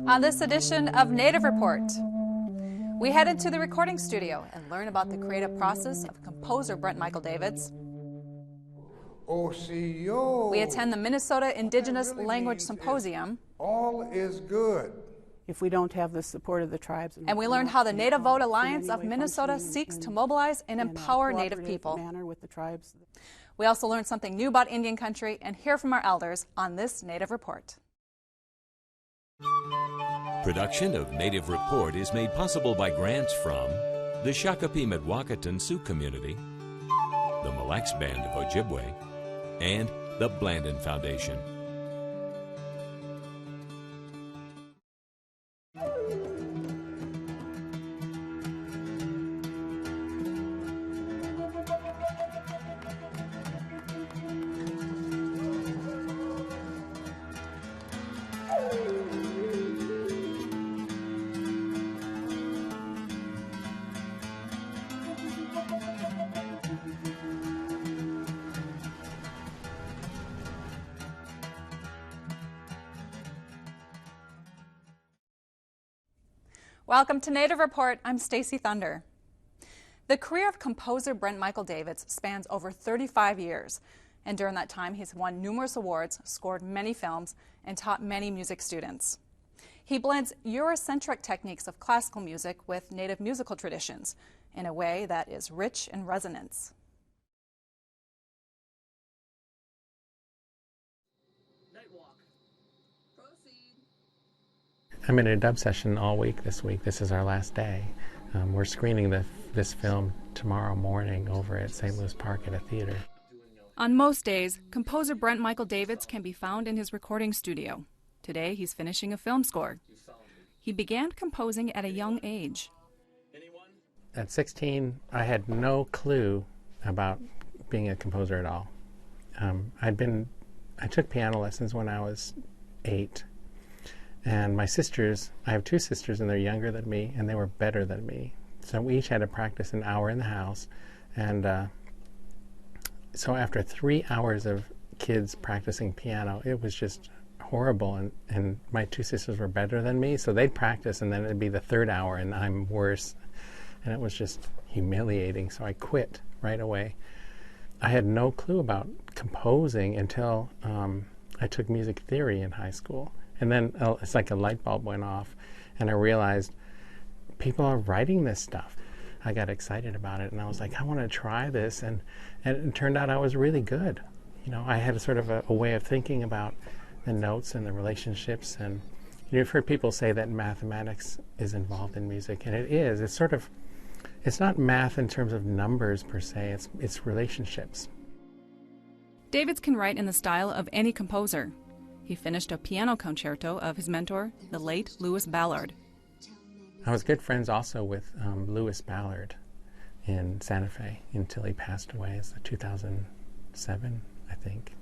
On this edition of Native Report, we head into the recording studio and learn about the creative process of composer Brent Michael Davids. We attend the Minnesota Indigenous Language Symposium. All is good. If we don't have the support of the tribes. And we learn how the Native Vote Alliance of Minnesota seeks to mobilize and empower Native people. With the tribes. We also learn something new about Indian country and hear from our elders on this Native Report. Production of Native Report is made possible by grants from the Shakopee Medwakatan Sioux Community, the Mille Lacs Band of Ojibwe, and the Blandin Foundation. Welcome to Native Report. I'm Stacy Thunder. The career of composer Brent Michael Davids spans over 35 years, and during that time he's won numerous awards, scored many films, and taught many music students. He blends Eurocentric techniques of classical music with Native musical traditions in a way that is rich in resonance. I'm in a dub session all week this week. This is our last day. We're screening this film tomorrow morning over at St. Louis Park at a theater. On most days, composer Brent Michael Davids can be found in his recording studio. Today, he's finishing a film score. He began composing at a young age. At 16, I had no clue about being a composer at all. I took piano lessons when I was 8. And my sisters, I have 2 sisters and they're younger than me and they were better than me. So we each had to practice an hour in the house. And so after 3 hours of kids practicing piano, it was just horrible. And my 2 sisters were better than me, so they'd practice and then it'd be the 3rd hour and I'm worse. And it was just humiliating, so I quit right away. I had no clue about composing until I took music theory in high school. And then it's like a light bulb went off, and I realized people are writing this stuff. I got excited about it, and I was like, I want to try this, and it turned out I was really good. You know, I had a sort of a way of thinking about the notes and the relationships, and you've heard people say that mathematics is involved in music, and it is. It's not math in terms of numbers per se, it's relationships. Davids can write in the style of any composer. He finished a piano concerto of his mentor, the late Louis Ballard. I was good friends also with Louis Ballard in Santa Fe until he passed away. It's 2007, I think.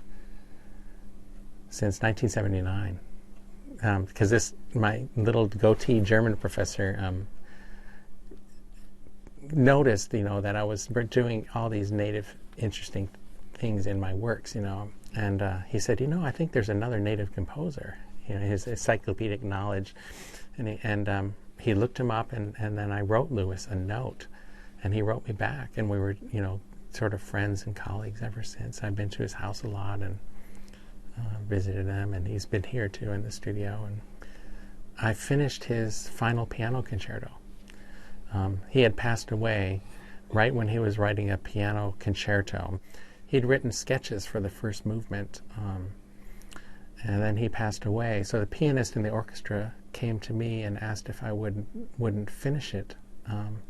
Since 1979. Because my little goatee German professor noticed, that I was doing all these native interesting things in my works, and he said, I think there's another native composer, his encyclopedic knowledge, and he looked him up, and then I wrote Louis a note, and he wrote me back, and we were, sort of friends and colleagues ever since. I've been to his house a lot and visited him, and he's been here too in the studio, and I finished his final piano concerto. He had passed away right when he was writing a piano concerto. He'd written sketches for the first movement, and then he passed away. So the pianist in the orchestra came to me and asked if I wouldn't finish it,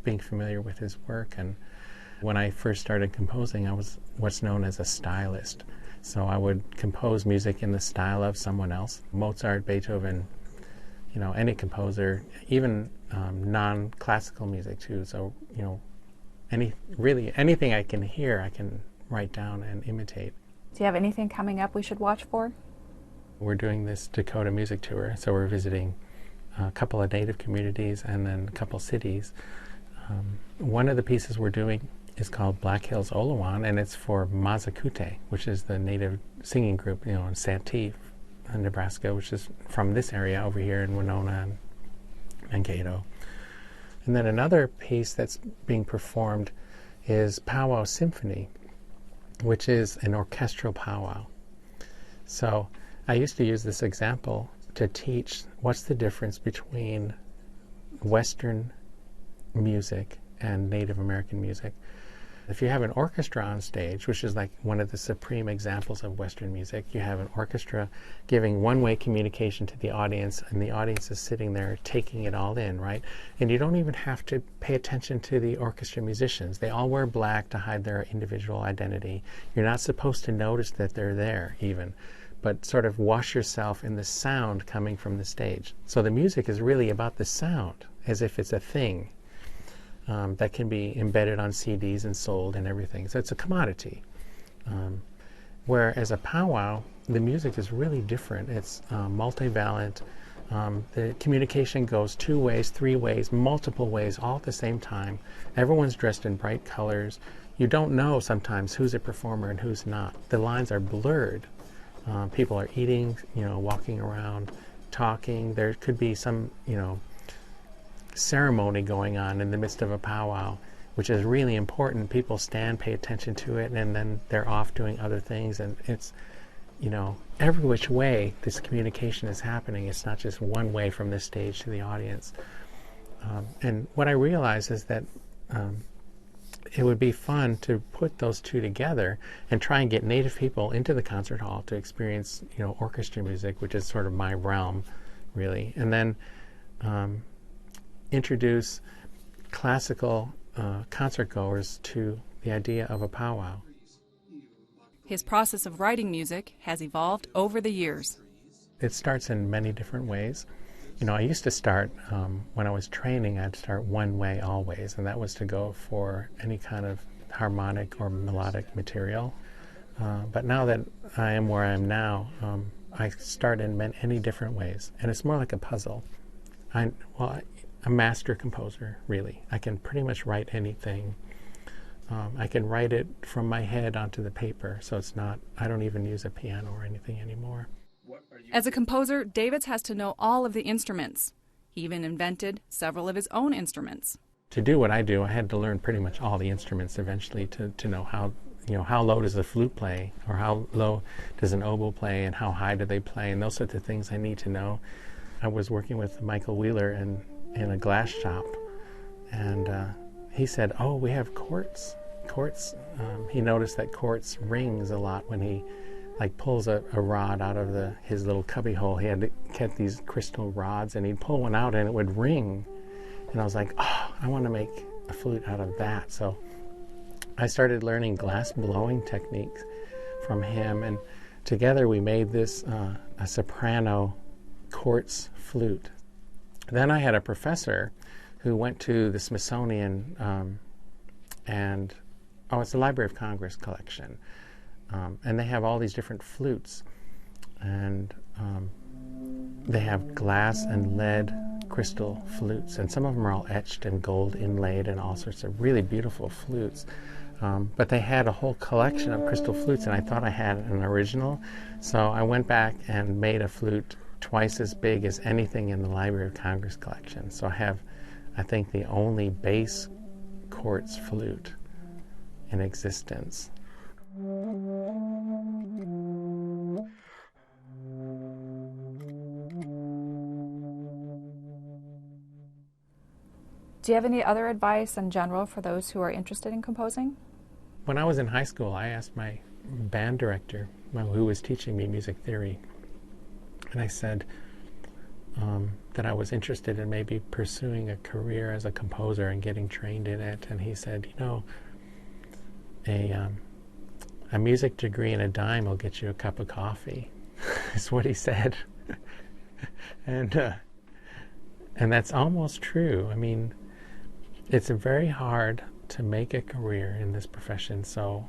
being familiar with his work. And when I first started composing, I was what's known as a stylist. So I would compose music in the style of someone else, Mozart, Beethoven, any composer, even non-classical music too. So, anything I can hear, I can write down and imitate. Do you have anything coming up we should watch for? We're doing this Dakota music tour, so we're visiting a couple of native communities and then a couple cities. One of the pieces we're doing is called Black Hills Olawan, and it's for Mazakute, which is the native singing group, in Santee Nebraska, which is from this area over here in Winona and Mankato. And then another piece that's being performed is Powwow Symphony, which is an orchestral powwow. So I used to use this example to teach what's the difference between Western music and Native American music. If you have an orchestra on stage, which is like one of the supreme examples of Western music, you have an orchestra giving one-way communication to the audience, and the audience is sitting there taking it all in, right? And you don't even have to pay attention to the orchestra musicians. They all wear black to hide their individual identity. You're not supposed to notice that they're there even, but sort of wash yourself in the sound coming from the stage. So the music is really about the sound, as if it's a thing. That can be embedded on CDs and sold and everything. So it's a commodity. Whereas a powwow, the music is really different. It's multivalent. The communication goes 2 ways, 3 ways, multiple ways, all at the same time. Everyone's dressed in bright colors. You don't know sometimes who's a performer and who's not. The lines are blurred. People are eating, walking around, talking. There could be some, ceremony going on in the midst of a powwow, which is really important. People stand, pay attention to it, and then they're off doing other things. And it's, every which way this communication is happening. It's not just one way from this stage to the audience. And what I realize is that it would be fun to put those two together and try and get Native people into the concert hall to experience, orchestra music, which is sort of my realm, really. And then introduce classical concert goers to the idea of a powwow. His process of writing music has evolved over the years. It starts in many different ways. I used to start, when I was training, I'd start one way always, and that was to go for any kind of harmonic or melodic material. But now that I am where I am now, I start in many different ways, and it's more like a puzzle. I'm a master composer, really. I can pretty much write anything. I can write it from my head onto the paper, so I don't even use a piano or anything anymore. As a composer, Davids has to know all of the instruments. He even invented several of his own instruments. To do what I do, I had to learn pretty much all the instruments eventually to know how low does the flute play, or how low does an oboe play, and how high do they play, and those sorts of things I need to know. I was working with Michael Wheeler in a glass shop, and he said, "Oh, we have quartz." He noticed that quartz rings a lot when he pulls a rod out of his little cubby hole. He had to get these crystal rods, and he'd pull one out and it would ring. And I was like, oh, I want to make a flute out of that. So I started learning glass blowing techniques from him, and together we made this a soprano quartz flute. Then I had a professor who went to the Smithsonian it's the Library of Congress collection. And they have all these different flutes, and they have glass and lead crystal flutes, and some of them are all etched and gold inlaid and all sorts of really beautiful flutes. But they had a whole collection of crystal flutes, and I thought I had an original, so I went back and made a flute twice as big as anything in the Library of Congress collection. So I have, I think, the only bass quartz flute in existence. Do you have any other advice in general for those who are interested in composing? When I was in high school, I asked my band director, who was teaching me music theory, and I said that I was interested in maybe pursuing a career as a composer and getting trained in it. And he said, a music degree and a dime will get you a cup of coffee. Is what he said. And that's almost true. I mean, it's very hard to make a career in this profession. So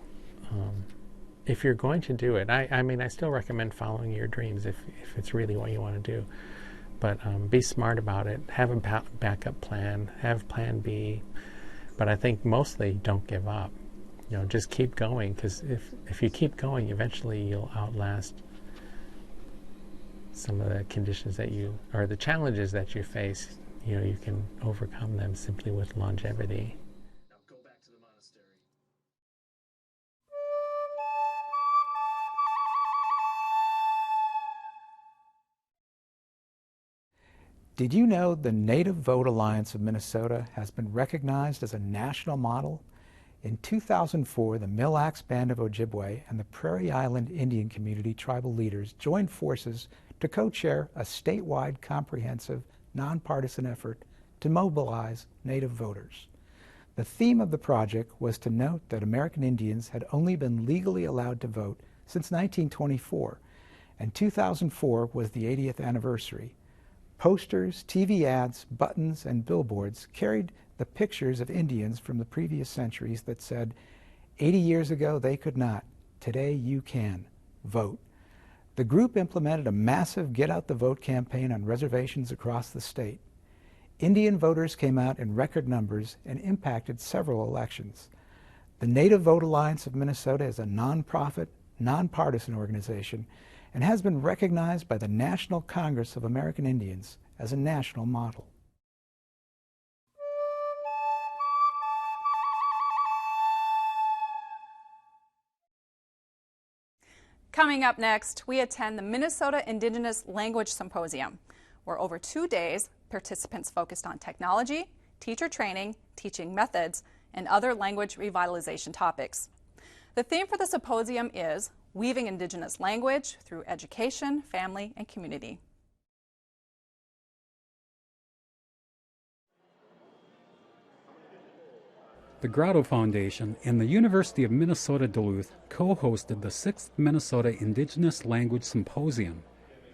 if you're going to do it, I still recommend following your dreams if it's really what you want to do. But be smart about it. Have a backup plan. Have plan B. But I think mostly don't give up. Just keep going, because if you keep going, eventually you'll outlast some of the conditions that you, or the challenges that you face, you can overcome them simply with longevity. Now go back to the monastery. Did you know the Native Vote Alliance of Minnesota has been recognized as a national model? In 2004, the Mille Lacs Band of Ojibwe and the Prairie Island Indian Community tribal leaders joined forces to co-chair a statewide comprehensive, nonpartisan effort to mobilize Native voters. The theme of the project was to note that American Indians had only been legally allowed to vote since 1924, and 2004 was the 80th anniversary. Posters, TV ads, buttons, and billboards carried the pictures of Indians from the previous centuries that said, 80 years ago they could not, today you can, vote. The group implemented a massive Get Out the Vote campaign on reservations across the state. Indian voters came out in record numbers and impacted several elections. The Native Vote Alliance of Minnesota is a nonprofit, nonpartisan organization and has been recognized by the National Congress of American Indians as a national model. Coming up next, we attend the Minnesota Indigenous Language Symposium, where over 2 days, participants focused on technology, teacher training, teaching methods, and other language revitalization topics. The theme for the symposium is Weaving Indigenous Language Through Education, Family, and Community. The Grotto Foundation and the University of Minnesota Duluth co-hosted the 6th Minnesota Indigenous Language Symposium,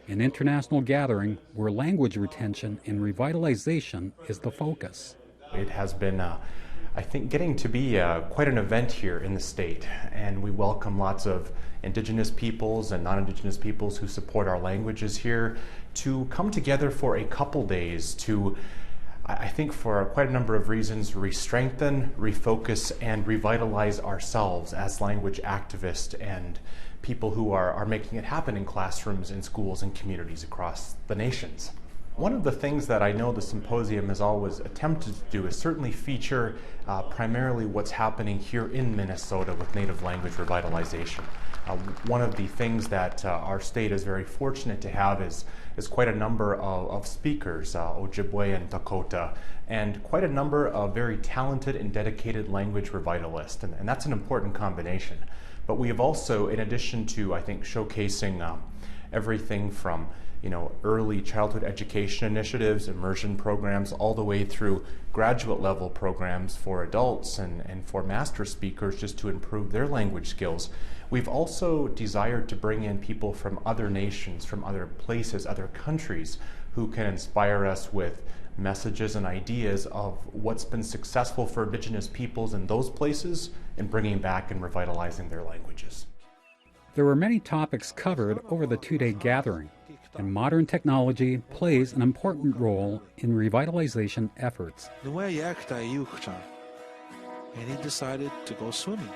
an international gathering where language retention and revitalization is the focus. It has been, I think, getting to be quite an event here in the state, and we welcome lots of Indigenous peoples and non-Indigenous peoples who support our languages here to come together for a couple days to, I think for quite a number of reasons, re-strengthen, refocus, and revitalize ourselves as language activists and people who are making it happen in classrooms, in schools, and communities across the nations. One of the things that I know the symposium has always attempted to do is certainly feature primarily what's happening here in Minnesota with Native language revitalization. One of the things that our state is very fortunate to have is quite a number of speakers, Ojibwe and Dakota, and quite a number of very talented and dedicated language revitalists, and that's an important combination. But we have also, in addition to, I think, showcasing everything from early childhood education initiatives, immersion programs, all the way through graduate level programs for adults and for master speakers just to improve their language skills. We've also desired to bring in people from other nations, from other places, other countries, who can inspire us with messages and ideas of what's been successful for Indigenous peoples in those places and bringing back and revitalizing their languages. There were many topics covered over the 2-day gathering, and modern technology plays an important role in revitalization efforts. And he decided to go swimming.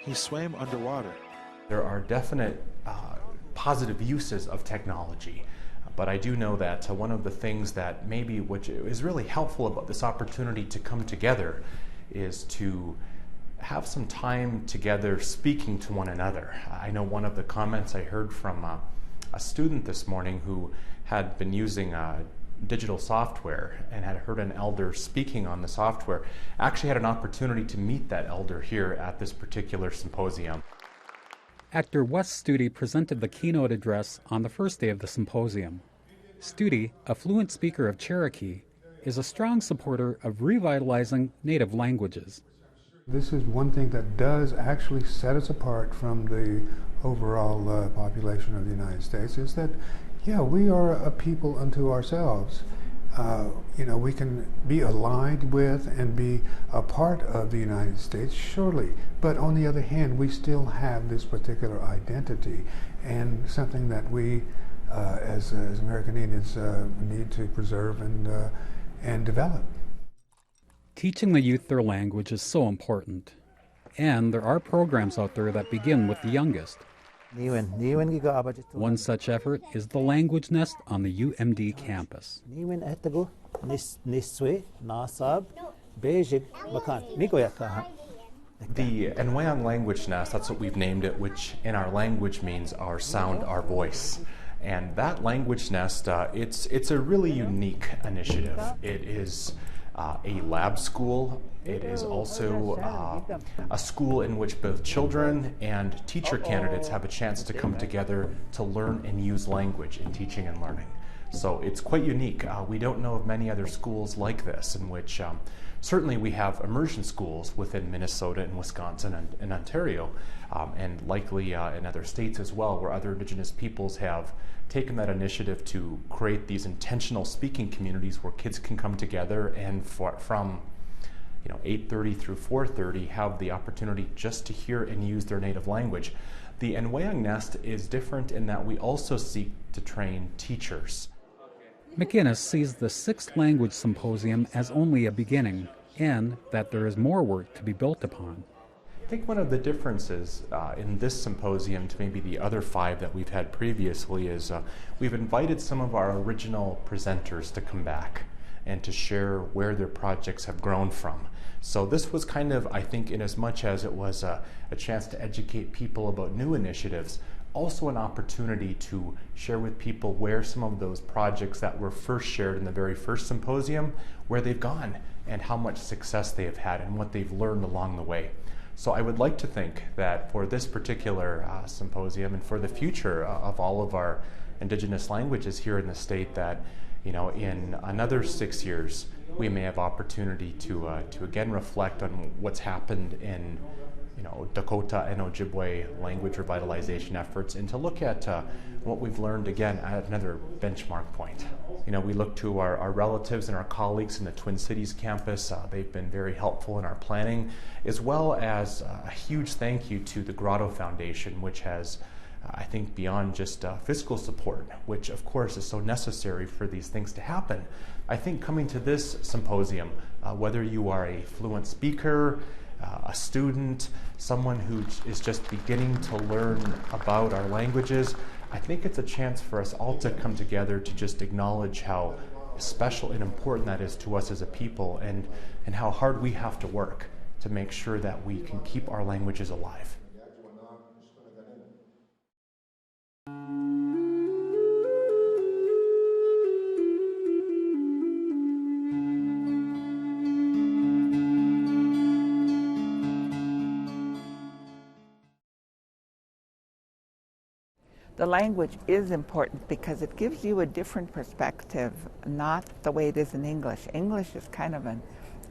He swam underwater. There are definite positive uses of technology, but I do know that one of the things that maybe which is really helpful about this opportunity to come together is to have some time together speaking to one another. I know one of the comments I heard from a student this morning who had been using digital software and had heard an elder speaking on the software, actually had an opportunity to meet that elder here at this particular symposium. Actor Wes Studi presented the keynote address on the first day of the symposium. Studi, a fluent speaker of Cherokee, is a strong supporter of revitalizing Native languages. This is one thing that does actually set us apart from the overall population of the United States, is that, yeah, we are a people unto ourselves. We can be aligned with and be a part of the United States, surely. But on the other hand, we still have this particular identity and something that we, as American Indians, need to preserve and develop. Teaching the youth their language is so important. And there are programs out there that begin with the youngest. One such effort is the Language Nest on the UMD campus. The Nwang Language Nest, that's what we've named it, which in our language means our sound, our voice. And that language nest, it's a really unique initiative. It is a lab school. It is also a school in which both children and teacher candidates have a chance to come together to learn and use language in teaching and learning. So it's quite unique. We don't know of many other schools like this in which certainly we have immersion schools within Minnesota and Wisconsin and Ontario, and likely in other states as well, where other Indigenous peoples have taken that initiative to create these intentional speaking communities where kids can come together and from 8:30 through 4:30 have the opportunity just to hear and use their native language. The Nwang Nest is different in that we also seek to train teachers. McInnes sees the Sixth Language Symposium as only a beginning, and that there is more work to be built upon. I think one of the differences in this symposium to maybe the other 5 that we've had previously is we've invited some of our original presenters to come back and to share where their projects have grown from. So this was kind of, I think, in as much as it was a chance to educate people about new initiatives, also an opportunity to share with people where some of those projects that were first shared in the very first symposium, where they've gone and how much success they have had and what they've learned along the way. So I would like to think that for this particular symposium and for the future of all of our Indigenous languages here in the state, that in another 6 years we may have opportunity to again reflect on what's happened in Dakota and Ojibwe language revitalization efforts, and to look at what we've learned again at another benchmark point. We look to our relatives and our colleagues in the Twin Cities campus. They've been very helpful in our planning, as well as a huge thank you to the Grotto Foundation, which has, I think, beyond just fiscal support, which of course is so necessary for these things to happen. I think coming to this symposium, whether you are a fluent speaker, a student, someone who is just beginning to learn about our languages, I think it's a chance for us all to come together to just acknowledge how special and important that is to us as a people, and how hard we have to work to make sure that we can keep our languages alive. The language is important because it gives you a different perspective, not the way it is in English. English is kind of an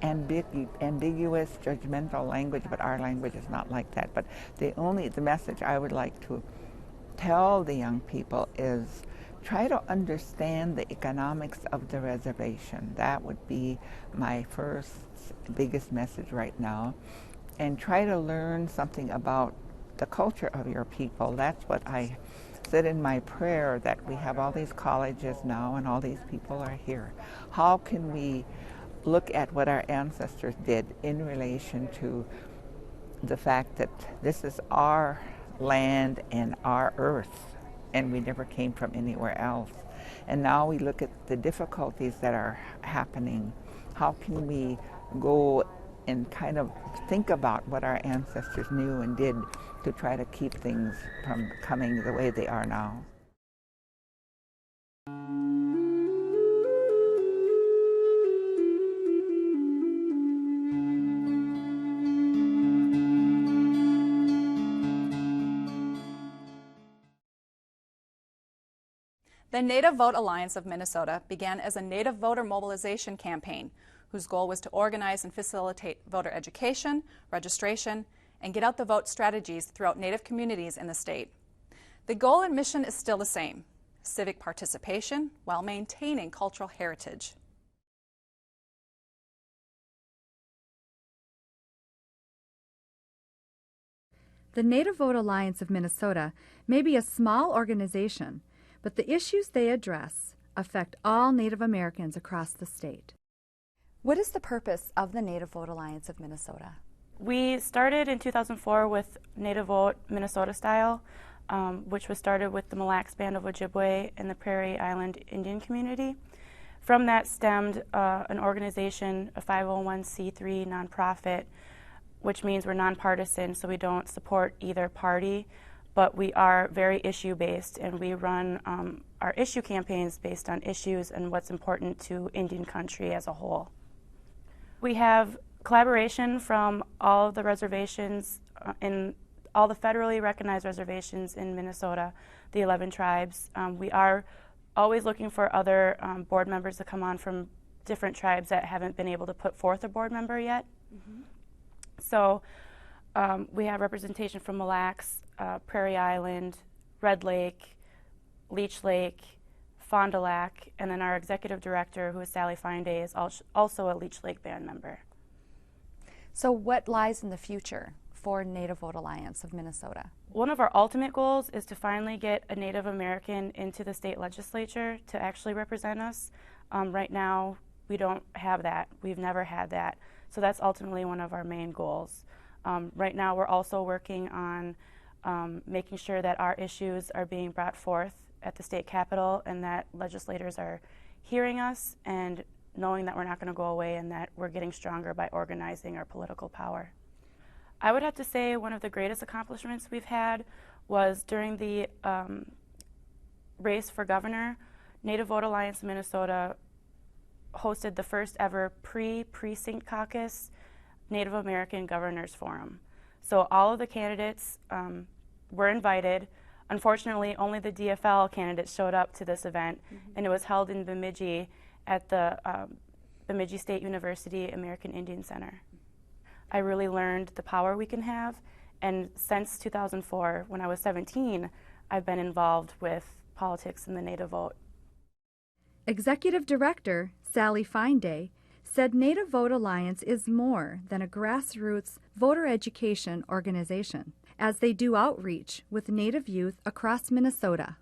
ambiguous, judgmental language, but our language is not like that. But the message I would like to tell the young people is try to understand the economics of the reservation. That would be my first biggest message right now. And try to learn something about the culture of your people. That's what I said in my prayer, that we have all these colleges now and all these people are here. How can we look at what our ancestors did in relation to the fact that this is our land and our earth, and we never came from anywhere else. And now we look at the difficulties that are happening. How can we go and kind of think about what our ancestors knew and did to try to keep things from becoming the way they are now? The Native Vote Alliance of Minnesota began as a Native voter mobilization campaign whose goal was to organize and facilitate voter education, registration, and get out the vote strategies throughout Native communities in the state. The goal and mission is still the same: civic participation while maintaining cultural heritage. The Native Vote Alliance of Minnesota may be a small organization, but the issues they address affect all Native Americans across the state. What is the purpose of the Native Vote Alliance of Minnesota? We started in 2004 with Native Vote Minnesota Style. which was started with the Mille Lacs Band of Ojibwe and the Prairie Island Indian community. From that stemmed an organization, a 501c3 nonprofit, which means we're nonpartisan, so we don't support either party, but we are very issue-based, and we run our issue campaigns based on issues and what's important to Indian country as a whole. We have collaboration from all of the reservations in all the federally recognized reservations in Minnesota, the 11 tribes. We are always looking for other board members to come on from different tribes that haven't been able to put forth a board member yet. Mm-hmm. So we have representation from Mille Lacs, Prairie Island, Red Lake, Leech Lake, Fond du Lac, and then our executive director, who is Sally Fineday, is also a Leech Lake band member. So what lies in the future for Native Vote Alliance of Minnesota? One of our ultimate goals is to finally get a Native American into the state legislature to actually represent us. Right now, we don't have that. We've never had that. So that's ultimately one of our main goals. Right now, we're also working on making sure that our issues are being brought forth at the state capitol and that legislators are hearing us and knowing that we're not going to go away and that we're getting stronger by organizing our political power. I would have to say one of the greatest accomplishments we've had was during the race for governor. Native Vote Alliance Minnesota hosted the first ever pre-precinct caucus Native American Governors Forum. So all of the candidates were invited. Unfortunately, only the DFL candidates showed up to this event, and it was held in Bemidji at the Bemidji State University American Indian Center. I really learned the power we can have, and since 2004, when I was 17, I've been involved with politics and the Native vote. Executive Director Sally Fineday said Native Vote Alliance is more than a grassroots voter education organization, as they do outreach with Native youth across Minnesota.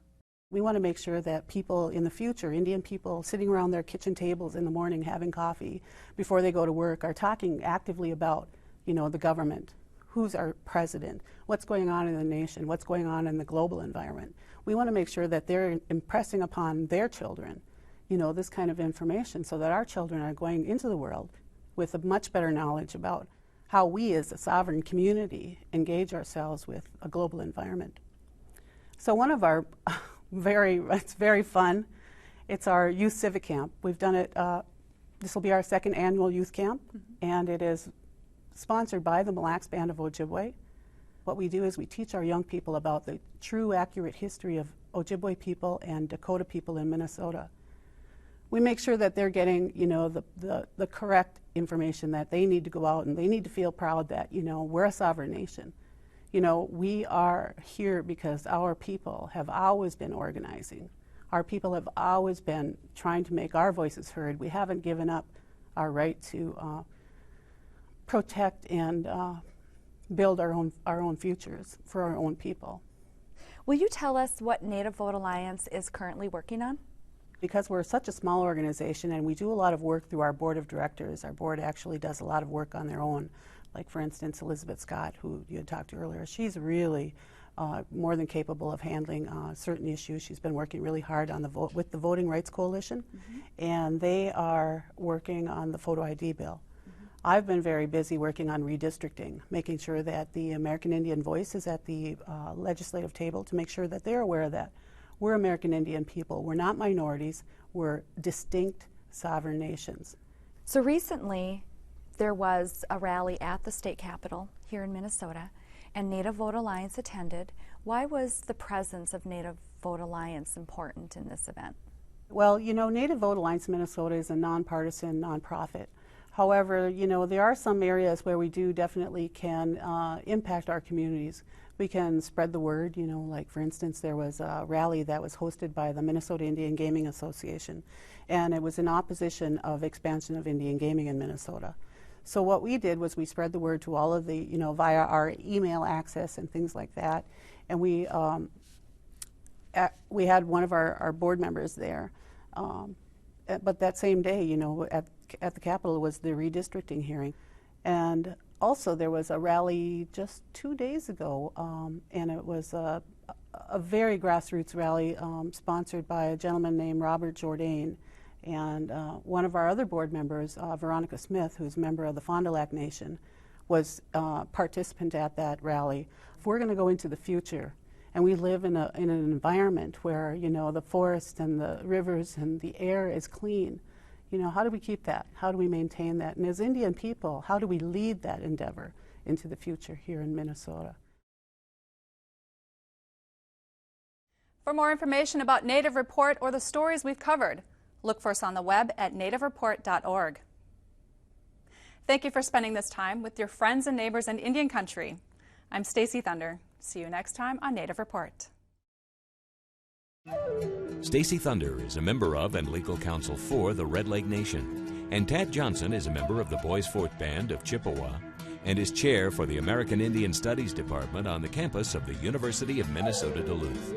We want to make sure that people in the future, Indian people sitting around their kitchen tables in the morning having coffee before they go to work, are talking actively about, the government, who's our president, what's going on in the nation, what's going on in the global environment. We want to make sure that they're impressing upon their children, this kind of information, so that our children are going into the world with a much better knowledge about how we as a sovereign community engage ourselves with a global environment. So one of our it's very fun. It's our youth civic camp. We've done it, this will be our second annual youth camp, and it is sponsored by the Mille Lacs Band of Ojibwe. What we do is we teach our young people about the true, accurate history of Ojibwe people and Dakota people in Minnesota. We make sure that they're getting, the correct information, that they need to go out and they need to feel proud that, we're a sovereign nation. We are here because our people have always been organizing. Our people have always been trying to make our voices heard. We haven't given up our right to protect and build our own futures for our own people. Will you tell us what Native Vote Alliance is currently working on? Because we're such a small organization and we do a lot of work through our board of directors, our board actually does a lot of work on their own. Like, for instance, Elizabeth Scott, who you had talked to earlier, she's really more than capable of handling certain issues. She's been working really hard on with the Voting Rights Coalition, and they are working on the photo ID bill. I've been very busy working on redistricting, making sure that the American Indian voice is at the legislative table to make sure that they're aware of that. We're American Indian people. We're not minorities. We're distinct sovereign nations. So recently, there was a rally at the state capitol here in Minnesota, and Native Vote Alliance attended. Why was the presence of Native Vote Alliance important in this event? Well, Native Vote Alliance Minnesota is a nonpartisan nonprofit. However, there are some areas where we do definitely can impact our communities. We can spread the word, like, for instance, there was a rally that was hosted by the Minnesota Indian Gaming Association, and it was in opposition of expansion of Indian gaming in Minnesota. So what we did was we spread the word to all of the, via our email access and things like that, and we had one of our board members there. But that same day, at the Capitol was the redistricting hearing. And also there was a rally just 2 days ago, and it was a very grassroots rally sponsored by a gentleman named Robert Jourdain. And one of our other board members, Veronica Smith, who's a member of the Fond du Lac Nation, was a participant at that rally. If we're going to go into the future, and we live in an environment where, you know, the forest and the rivers and the air is clean, you know, how do we keep that? How do we maintain that? And as Indian people, how do we lead that endeavor into the future here in Minnesota? For more information about Native Report or the stories we've covered, look for us on the web at nativereport.org. Thank you for spending this time with your friends and neighbors in Indian country. I'm Stacy Thunder. See you next time on Native Report. Stacy Thunder is a member of and legal counsel for the Red Lake Nation, and Tad Johnson is a member of the Boys Fort Band of Chippewa and is chair for the American Indian Studies Department on the campus of the University of Minnesota Duluth.